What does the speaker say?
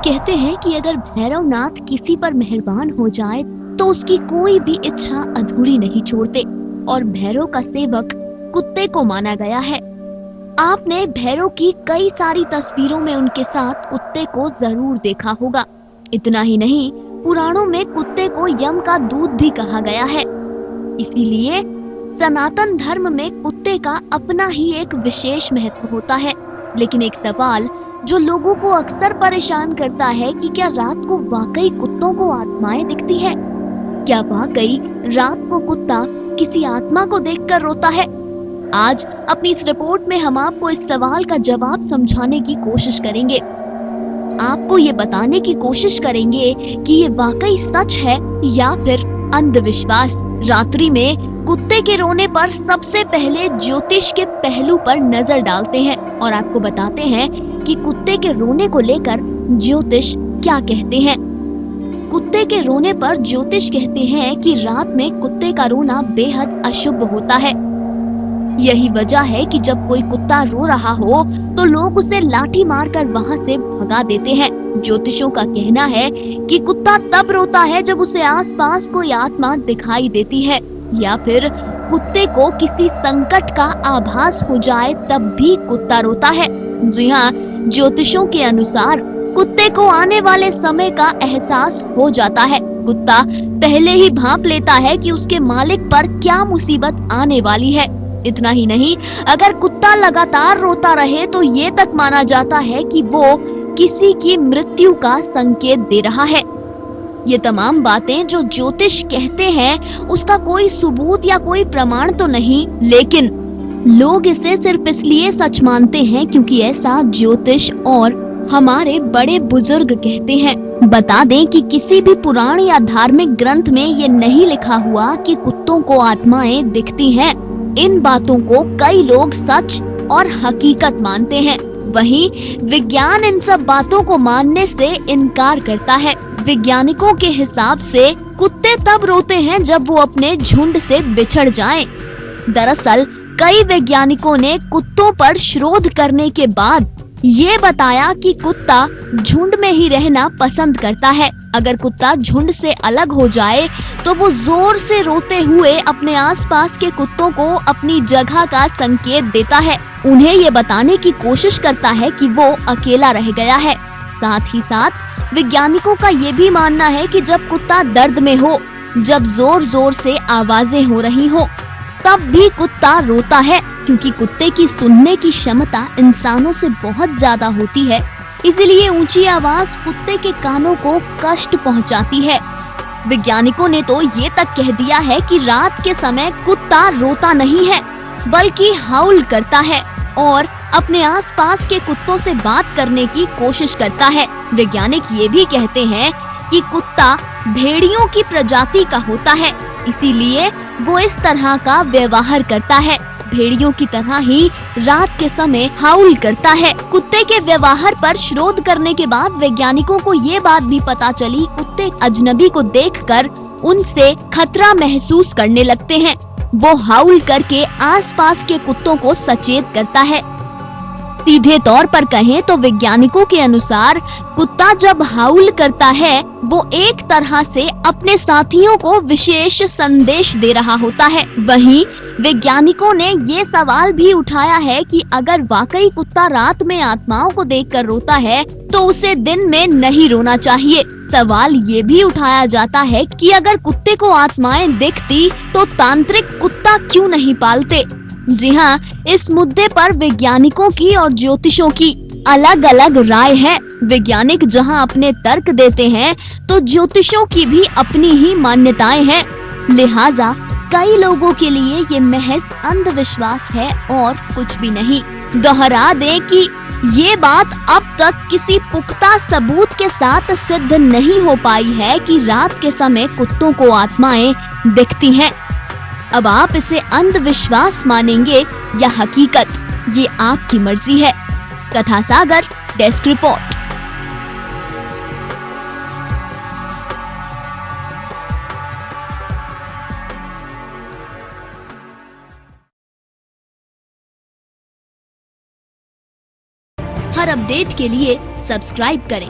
कहते हैं कि अगर भैरवनाथ किसी पर मेहरबान हो जाए तो उसकी कोई भी इच्छा अधूरी नहीं छोड़ते और भैरव का सेवक कुत्ते को माना गया है। आपने भैरव की कई सारी तस्वीरों में उनके साथ कुत्ते को जरूर देखा होगा। इतना ही नहीं, पुराणों में कुत्ते को यम का दूत भी कहा गया है। इसीलिए सनातन धर्म में कुत्ते का अपना ही एक विशेष महत्व होता है। लेकिन एक सवाल जो लोगों को अक्सर परेशान करता है कि क्या रात को वाकई कुत्तों को आत्माएं दिखती है? क्या वाकई रात को कुत्ता किसी आत्मा को देखकर रोता है? आज अपनी इस रिपोर्ट में हम आपको इस सवाल का जवाब समझाने की कोशिश करेंगे। आपको ये बताने की कोशिश करेंगे कि ये वाकई सच है या फिर अंधविश्वास। रात्रि में कुत्ते के रोने पर सबसे पहले ज्योतिष के पहलू पर नजर डालते हैं और आपको बताते हैं कि कुत्ते के रोने को लेकर ज्योतिष क्या कहते हैं। कुत्ते के रोने पर ज्योतिष कहते हैं कि रात में कुत्ते का रोना बेहद अशुभ होता है। यही वजह है कि जब कोई कुत्ता रो रहा हो तो लोग उसे लाठी मारकर वहां से भगा देते हैं। ज्योतिषों का कहना है कि कुत्ता तब रोता है जब उसे आसपास कोई आत्मा दिखाई देती है या फिर कुत्ते को किसी संकट का आभास हो जाए तब भी कुत्ता रोता है। जी हाँ, ज्योतिषों के अनुसार कुत्ते को आने वाले समय का एहसास हो जाता है। कुत्ता पहले ही भांप लेता है कि उसके मालिक पर क्या मुसीबत आने वाली है। इतना ही नहीं, अगर कुत्ता लगातार रोता रहे तो ये तक माना जाता है कि वो किसी की मृत्यु का संकेत दे रहा है। ये तमाम बातें जो ज्योतिष कहते हैं उसका कोई सबूत या कोई प्रमाण तो नहीं, लेकिन लोग इसे सिर्फ इसलिए सच मानते हैं क्योंकि ऐसा ज्योतिष और हमारे बड़े बुजुर्ग कहते हैं। बता दें कि किसी भी पुराण या धार्मिक ग्रंथ में ये नहीं लिखा हुआ कि कुत्तों को आत्माएं दिखती हैं। इन बातों को कई लोग सच और हकीकत मानते हैं। वहीं विज्ञान इन सब बातों को मानने से इनकार करता है। वैज्ञानिकों के हिसाब से कुत्ते तब रोते हैं जब वो अपने झुंड से बिछड़ जाएं। दरअसल कई वैज्ञानिकों ने कुत्तों पर शोध करने के बाद ये बताया कि कुत्ता झुंड में ही रहना पसंद करता है। अगर कुत्ता झुंड से अलग हो जाए तो वो जोर से रोते हुए अपने आसपास के कुत्तों को अपनी जगह का संकेत देता है। उन्हें ये बताने की कोशिश करता है कि वो अकेला रह गया है। साथ ही साथ वैज्ञानिकों का ये भी मानना है कि जब कुत्ता दर्द में हो, जब जोर जोर से आवाजें हो रही हो, तब भी कुत्ता रोता है, क्योंकि कुत्ते की सुनने की क्षमता इंसानों से बहुत ज्यादा होती है। इसलिए ऊंची आवाज कुत्ते के कानों को कष्ट पहुंचाती है। वैज्ञानिकों ने तो ये तक कह दिया है कि रात के समय कुत्ता रोता नहीं है बल्कि हाउल करता है और अपने आसपास के कुत्तों से बात करने की कोशिश करता है। वैज्ञानिक ये भी कहते हैं कि कुत्ता भेड़ियों की प्रजाति का होता है, इसीलिए वो इस तरह का व्यवहार करता है। भेड़ियों की तरह ही रात के समय हाउल करता है। कुत्ते के व्यवहार पर शोध करने के बाद वैज्ञानिकों को ये बात भी पता चली, कुत्ते अजनबी को देखकर उनसे खतरा महसूस करने लगते हैं। वो हाउल करके आसपास के कुत्तों को सचेत करता है। सीधे तौर पर कहें तो वैज्ञानिकों के अनुसार कुत्ता जब हाउल करता है वो एक तरह से अपने साथियों को विशेष संदेश दे रहा होता है। वहीं वैज्ञानिकों ने ये सवाल भी उठाया है कि अगर वाकई कुत्ता रात में आत्माओं को देखकर रोता है तो उसे दिन में नहीं रोना चाहिए। सवाल ये भी उठाया जाता है कि अगर कुत्ते को आत्माएं दिखती तो तांत्रिक कुत्ता क्यों नहीं पालते। जी हाँ, इस मुद्दे पर वैज्ञानिकों की और ज्योतिषों की अलग अलग राय है। वैज्ञानिक जहाँ अपने तर्क देते हैं तो ज्योतिषों की भी अपनी ही मान्यताएं हैं। लिहाजा कई लोगों के लिए ये महज अंधविश्वास है और कुछ भी नहीं। दोहरा दें कि ये बात अब तक किसी पुख्ता सबूत के साथ सिद्ध नहीं हो पाई है कि रात के समय कुत्तों को आत्माएं दिखती हैं। अब आप इसे अंधविश्वास मानेंगे या हकीकत, ये आपकी मर्जी है। कथा सागर डेस्क रिपोर्ट। हर अपडेट के लिए सब्सक्राइब करें